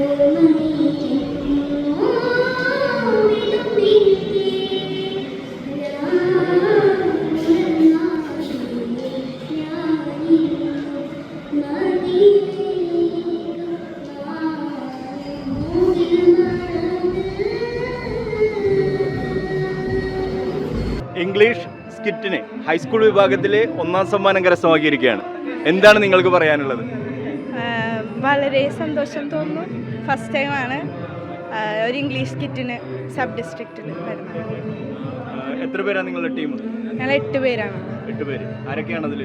English സ്കിറ്റിന് high school വിഭാഗത്തിൽ 1ാം സമ്മാനം കരസ്ഥമാക്കിയിരിക്കുകയാണ്. എന്താണ് നിങ്ങൾക്ക് പറയാനുള്ളത്? വളരെ സന്തോഷം തോന്നുന്നു. ഫസ്റ്റ് ടൈമാണ് ഒരു ഇംഗ്ലീഷ് സ്കിറ്റിന് സബ് ഡിസ്ട്രിക്റ്റിൽ വരുന്നത്. എത്ര പേരാണ് നിങ്ങളുടെ ടീം? ഞങ്ങൾ 8 പേരാണ്. 8 പേര്. ആരൊക്കെയാണ് അതിൽ?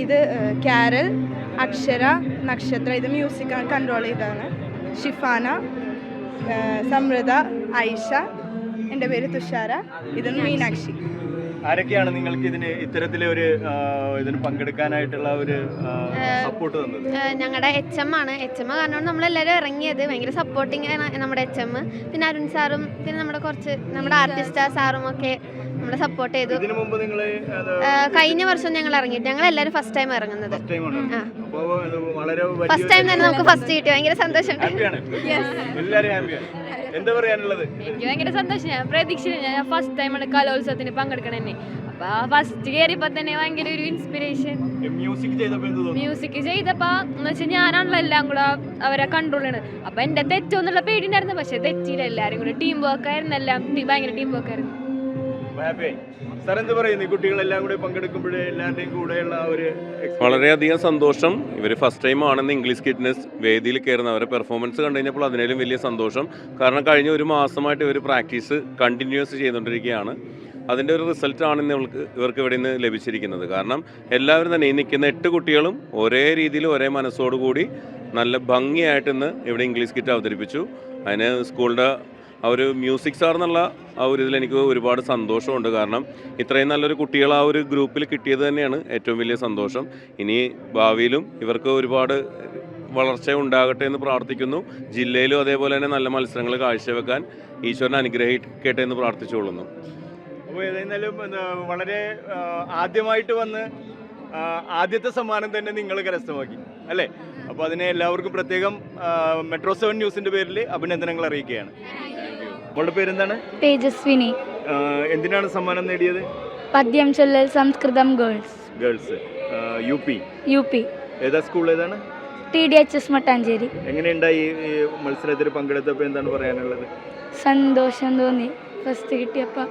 ഇത് കാരൽ, അക്ഷര, നക്ഷത്ര, ഇത് മ്യൂസിക് കൺട്രോൾ ചെയ്തതാണ്. ഷിഫാന, സമൃദ്ധ, ഐഷ, എൻ്റെ പേര് തുഷാര, ഇത് മീനാക്ഷി. ആരൊക്കെയാണ് നിങ്ങൾക്ക് ഇത്തരത്തിലെ ഒരു ഇതിന് പങ്കെടുക്കാനായിട്ടുള്ള ഒരു സപ്പോർട്ട് തന്നത്? ഞങ്ങളുടെ HM ആണ്. HM കാരണമാണ് നമ്മളെല്ലാവരും ഇറങ്ങിയത്. ഭയങ്കര സപ്പോർട്ടിങ് ആണ് നമ്മുടെ HM. പിന്നെ അരുൺ സാറും പിന്നെ നമ്മുടെ ആർട്ടിസ്റ്റ് സാറും ഒക്കെ നമ്മളെ സപ്പോർട്ട് ചെയ്തു. കഴിഞ്ഞ വർഷം ഞങ്ങൾ ഇറങ്ങിയിട്ട് ഞങ്ങൾ എല്ലാവരും ഫസ്റ്റ് ടൈം ഇറങ്ങുന്നത്. ഫസ്റ്റ് ടൈം തന്നെ നമുക്ക് ഫസ്റ്റ് കിട്ടി. ഭയങ്കര സന്തോഷം. എന്താ പറയാനുള്ളത്? എനിക്ക് ഭയങ്കര സന്തോഷം. ഞാൻ പ്രതീക്ഷിച്ചില്ല. ഞാൻ ഫസ്റ്റ് ടൈമാണ് കലോത്സവത്തിന് പങ്കെടുക്കണേ. അപ്പൊ ഫസ്റ്റ് കയറിയപ്പോ തന്നെ ഭയങ്കര ഒരു ഇൻസ്പിറേഷൻ. മ്യൂസിക് ചെയ്തപ്പോ എന്ന് വെച്ചാൽ ഞാനാണല്ലോ എല്ലാം കൂടെ അവരെ കൺട്രോൾ ചെയ്യണത്. അപ്പൊ എന്റെ തെറ്റോന്നുള്ള പേടിണ്ടായിരുന്നു. പക്ഷെ തെറ്റിയില്ല. എല്ലാരും കൂടെ ടീം വർക്ക് ആയിരുന്നു. എല്ലാം ഭയങ്കര ടീം വർക്ക് ആയിരുന്നു. വളരെയധികം സന്തോഷം. ഇവർ ഫസ്റ്റ് ടൈം ആണെന്ന് ഇംഗ്ലീഷ് കിറ്റ്നസ് വേദിയിൽ കയറുന്ന അവരെ പെർഫോമൻസ് കണ്ടു കഴിഞ്ഞപ്പോൾ അതിനേലും വലിയ സന്തോഷം. കാരണം കഴിഞ്ഞ ഒരു മാസമായിട്ട് ഇവർ പ്രാക്ടീസ് കണ്ടിന്യൂസ് ചെയ്തുകൊണ്ടിരിക്കുകയാണ്. അതിൻ്റെ ഒരു റിസൾട്ടാണ് ഇവർക്ക് ഇവിടെ നിന്ന് ലഭിച്ചിരിക്കുന്നത്. കാരണം എല്ലാവരും തന്നെ ഈ നിൽക്കുന്ന 8 കുട്ടികളും ഒരേ രീതിയിൽ ഒരേ മനസ്സോടുകൂടി നല്ല ഭംഗിയായിട്ട് ഇന്ന് ഇവിടെ ഇംഗ്ലീഷ് കിറ്റ് അവതരിപ്പിച്ചു. അതിന് സ്കൂളിൻ്റെ ആ ഒരു മ്യൂസിക് സാർ എന്നുള്ള ആ ഒരു ഇതിൽ എനിക്ക് ഒരുപാട് സന്തോഷമുണ്ട്. കാരണം ഇത്രയും നല്ലൊരു കുട്ടികൾ ആ ഒരു ഗ്രൂപ്പിൽ കിട്ടിയത് തന്നെയാണ് ഏറ്റവും വലിയ സന്തോഷം. ഇനി ഭാവിയിലും ഇവർക്ക് ഒരുപാട് വളർച്ച ഉണ്ടാകട്ടെ എന്ന് പ്രാർത്ഥിക്കുന്നു. ജില്ലയിലും അതേപോലെ തന്നെ നല്ല മത്സരങ്ങൾ കാഴ്ചവെക്കാൻ ഈശ്വരനെ അനുഗ്രഹിക്കട്ടെ എന്ന് പ്രാർത്ഥിച്ചുകൊള്ളുന്നു. അപ്പോൾ ഏതായാലും വളരെ ആദ്യമായിട്ട് വന്ന് ആദ്യത്തെ സമ്മാനം തന്നെ നിങ്ങൾ കരസ്ഥമാക്കി അല്ലേ? അപ്പോൾ അതിനെ എല്ലാവർക്കും പ്രത്യേകം മെട്രോ 7 ന്യൂസിൻ്റെ പേരിൽ അഭിനന്ദനങ്ങൾ അറിയിക്കുകയാണ്. അവളുടെ പേരെന്താണ്? തേജസ്വിനി. എന്തിനാണ് സമ്മാനം നേടിയത്? പദ്യം ചൊല്ലൽ സംസ്കൃതം ഗേൾസ് UP. ഏതാ സ്കൂൾ ഏതാണ്? TDHS മട്ടാഞ്ചേരി. എങ്ങനെയുണ്ടായി ഈ മത്സരത്തിൽ പങ്കെടുത്തപ്പോൾ? എന്താണ് പറയാനുള്ളത്? സന്തോഷം തോന്നി ഫസ്റ്റ് കിട്ടിയപ്പോൾ.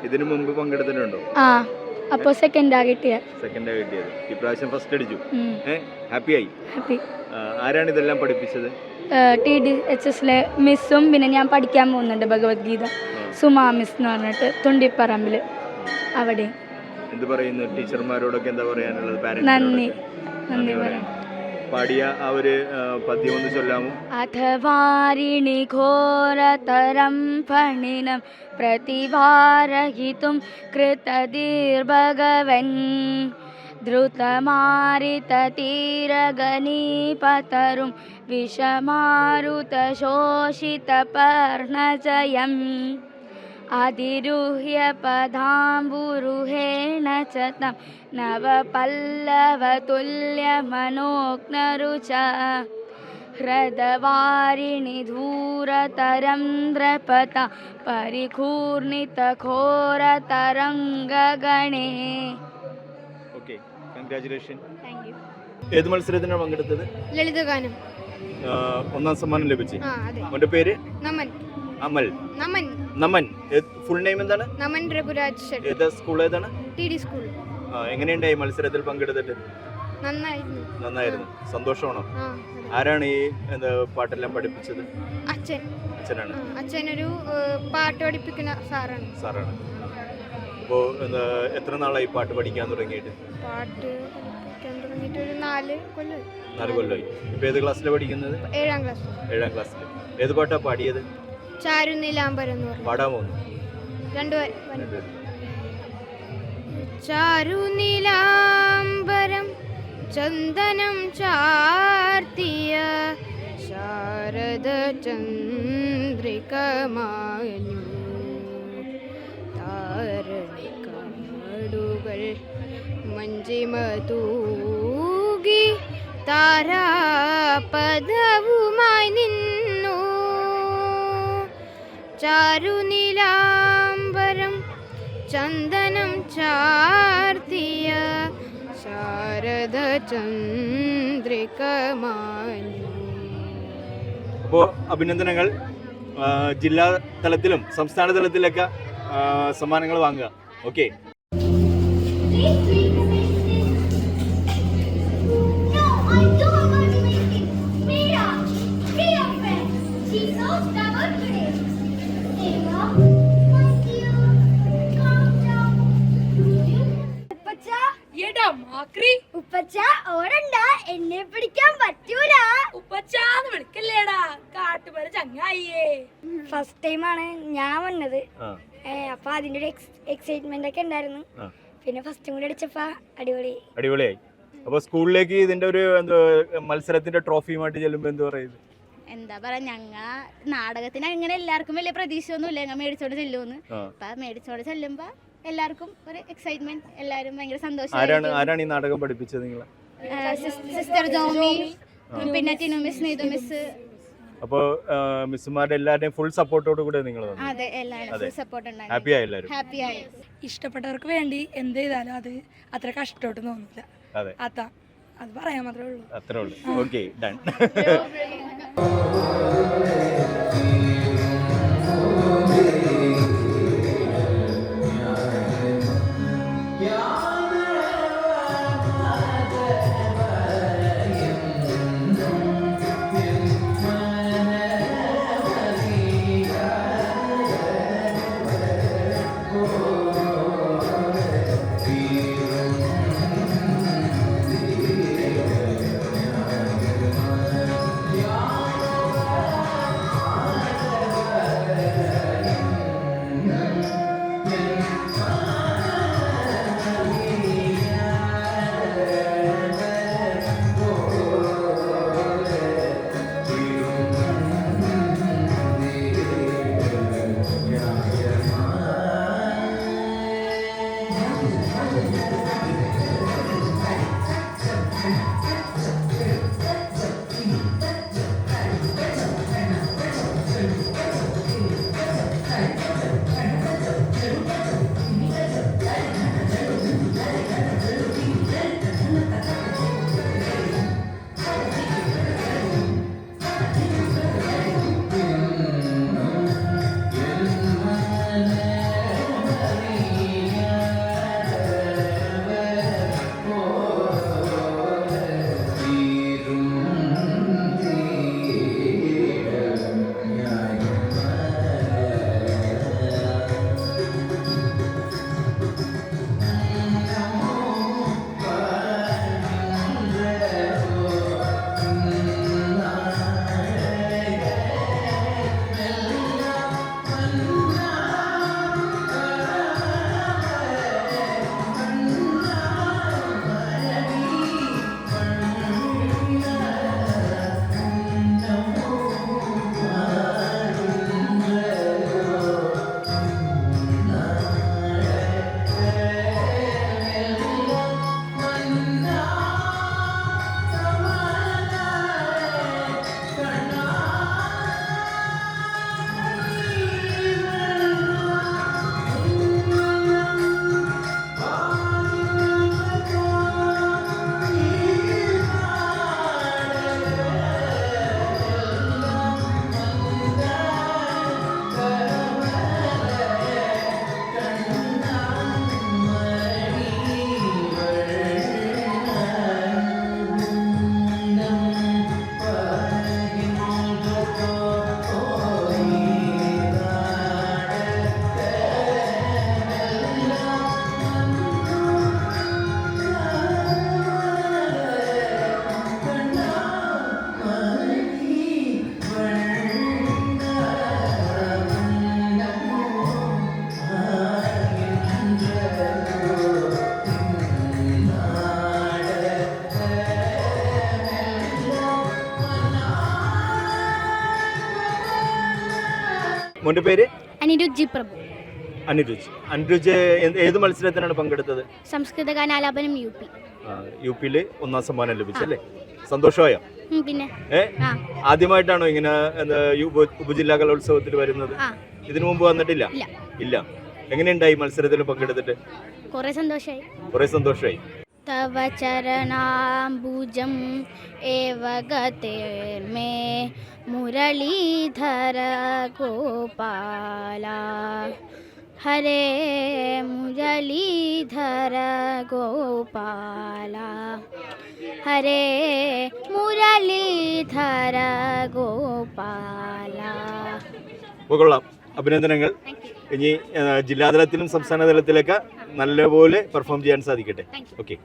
ഇതിനു മുമ്പ് പങ്കെടുത്തിട്ടുണ്ടോ? അപ്പോൾ സെക്കൻഡാ കിട്ടിയത്. ഈ പ്രാവശ്യം ഫസ്റ്റ് അടിച്ചു. ഹാപ്പി. ആരാണ് ഇതെല്ലാം പഠിപ്പിച്ചത്? TDHSലെ മിസ്സും പിന്നെ ഞാൻ പഠിക്കാൻ പോകുന്നുണ്ട് ഭഗവത്ഗീത, സുമാ മിസ് എന്ന് പറഞ്ഞിട്ട് തുണ്ടിപ്പറമ്പിൽ. അവിടെ എന്ത് പറയുന്നു? ടീച്ചർമാരോടൊക്കെ എന്താ പറയാനുള്ളത്? നന്ദി പറയാം. പാടിയ ആ ഒരു പദ്യം ഒന്ന് ചൊല്ലാമോ? അഥവാരിണി ഘോരതരം ഫണിനം പ്രതിഭാരഹിതും കൃതദീർഭഗവൻ ദ്രുതമാരിതീരഗണീപതരും വിഷമാരുതശോഷിതപർണജയം അതിരുഹ്യ പദാംബുരുഹേണ ച തം നവപല്ലവതുല്യമനോജ്ഞരുച ഹൃദവാരിണി ധൂരതരം ദ്രപത പരിഘൂർണിതഘോരതരംഗഗണേ. Okay, congratulation. ഏത് മത്സരത്തിനാണ് പങ്കെടുത്തത്? ലളിതഗാനം. 1ാം സമ്മാനം ലഭിച്ചു. അവന്റെ പേര്? നമൻ. ഫുൾ നെയിം എന്താണ്? നമൻ രഘുരാജ് ഷെട്ടി. ഏതാ സ്കൂൾ ഏതാണ്? TD school. എങ്ങനെയുണ്ടായി മത്സരത്തിൽ പങ്കെടുത്തിട്ട്? നന്നായിരുന്നു. സന്തോഷമാണോ? ആരാണ് ഈ പാട്ടെല്ലാം പഠിപ്പിച്ചത്? അച്ഛനാണ്. അച്ഛനൊരു പാട്ട് പഠിപ്പിക്കുന്ന സാറാണ്. അപ്പോൾ എത്ര നാളായി പാട്ട് പഠിക്കാൻ തുടങ്ങിയിട്ട്? പാട്ട് പഠിക്കാൻ തുടങ്ങിയിട്ട് ഒരു 4 കൊല്ലമായി. ഇപ്പൊ ഏത് ക്ലാസ്സിലാണ് പഠിക്കുന്നത്? 7ാം ക്ലാസ്സിൽ. ഏത് പാട്ടാ പാടിയത്? ചാരുനീലാംബരം. പാടാൻ പോകുന്നു. ചാരുനീലാംബരം ചന്ദനം ചാർത്തിയ ശാരദ ചന്ദ്രികമാഞ്ഞു താരണിക്കാടുകൾ മഞ്ചിമ തൂകി താരാപദവും ചാരുനിലാംബരം ചന്ദനം ചാർത്തിയ ശാരദ ചന്ദ്രികമാഞ്ഞു. അപ്പോൾ അഭിനന്ദനങ്ങൾ. ജില്ലാ തലത്തിലും സംസ്ഥാന തലത്തിലൊക്കെ സമ്മാനങ്ങൾ വാങ്ങുക. ഓക്കെ. ഉപ്പച്ച ഓടണ്ട, എന്നെ പിടിക്കാൻ പറ്റൂല. ഉപ്പച്ചാന്ന് വിളിക്കല്ലേടാ, കാട്ടുപേര ചങ്ങായിയേ. ഫസ്റ്റ് ടൈമാണ് ഞാൻ വന്നത്. അപ്പൊ അതിന്റെ ഒരു എക്സൈറ്റ്മെന്റ് ഒക്കെ ഉണ്ടായിരുന്നു. പിന്നെ ഫസ്റ്റും കൂടി അടിച്ചപ്പോ അടിപൊളിയായി. അപ്പൊ സ്കൂളിലേക്ക് ഇതിന്റെ ഒരു മത്സരത്തിന്റെ ട്രോഫിയുമായിട്ട് ചെല്ലുമ്പോ എന്ത് പറയുന്നത്? എന്താ പറയാ, ഞങ്ങ നാടകത്തിന് അങ്ങനെ എല്ലാവർക്കും വലിയ പ്രതീക്ഷ ഒന്നുമില്ല ഞങ്ങൾ മേടിച്ചോണ്ട് ചെല്ലുമെന്ന്. അപ്പൊ മേടിച്ചോണ്ട് ചെല്ലുമ്പോ എല്ലാവർക്കും ഒരു എക്സൈറ്റ്മെന്റ്, എല്ലാവരും ഭയങ്കര സന്തോഷം. ആരാണ് ഈ നാടകം പഠിപ്പിച്ചത് നിങ്ങളെ? സിസ്റ്റർ ജോമി, പിന്നെ ടിനു മിസ്, നീതു മിസ്. അപ്പൊ മിസ്സുമാരുടെ എല്ലാവരുടെയും ഫുൾ സപ്പോർട്ടോട് കൂടെ നിങ്ങൾ അതെ, എല്ലാവരും ഫുൾ സപ്പോർട്ട് ഉണ്ടായിരുന്നു. ഹാപ്പി ആയി എല്ലാവരും? ഹാപ്പി ആയി. ഇഷ്ടപ്പെട്ടവർക്ക് വേണ്ടി എന്ത് ചെയ്താലും അത് അത്ര കഷ്ടമായിട്ട് തോന്നില്ല. അതെ, അത് പറയാൻ മാത്രമേ ഉള്ളൂ. അത്രേ ഉള്ളൂ. Okay, done. മോന്റെ പേര്? അനിരുചി പ്രഭു. അനുരുച് ഏത് മത്സരത്തിനാണ് പങ്കെടുത്തത്? സംസ്കൃത ഗാനാലാപനം UP. UP-ല് 1ാം സമ്മാനം ലഭിച്ചല്ലേ? സന്തോഷമായോ? പിന്നെ ആദ്യമായിട്ടാണോ ഇങ്ങനെ ഉപജില്ലാ കലോത്സവത്തിൽ വരുന്നത്? ഇതിനു മുമ്പ് വന്നിട്ടില്ല? ഇല്ല. എങ്ങനെയുണ്ടായി മത്സരത്തിൽ പങ്കെടുത്തിട്ട്? കുറേ സന്തോഷമായി. കുറെ സന്തോഷമായി. തവ ചരണാംബുജം ഏവ ഗതിർമേ മുരളീധര ഗോപാല ഹരേ മുരളീധര ഗോപാല ഹരേ മുരളീധര ഗോപാല. അപ്പോൾ കൊള്ളാം, അഭിനന്ദനങ്ങൾ. ഇനി ജില്ലാതലത്തിലും സംസ്ഥാന തലത്തിലൊക്കെ നല്ലപോലെ പെർഫോം ചെയ്യാൻ സാധിക്കട്ടെ. ഓക്കെ.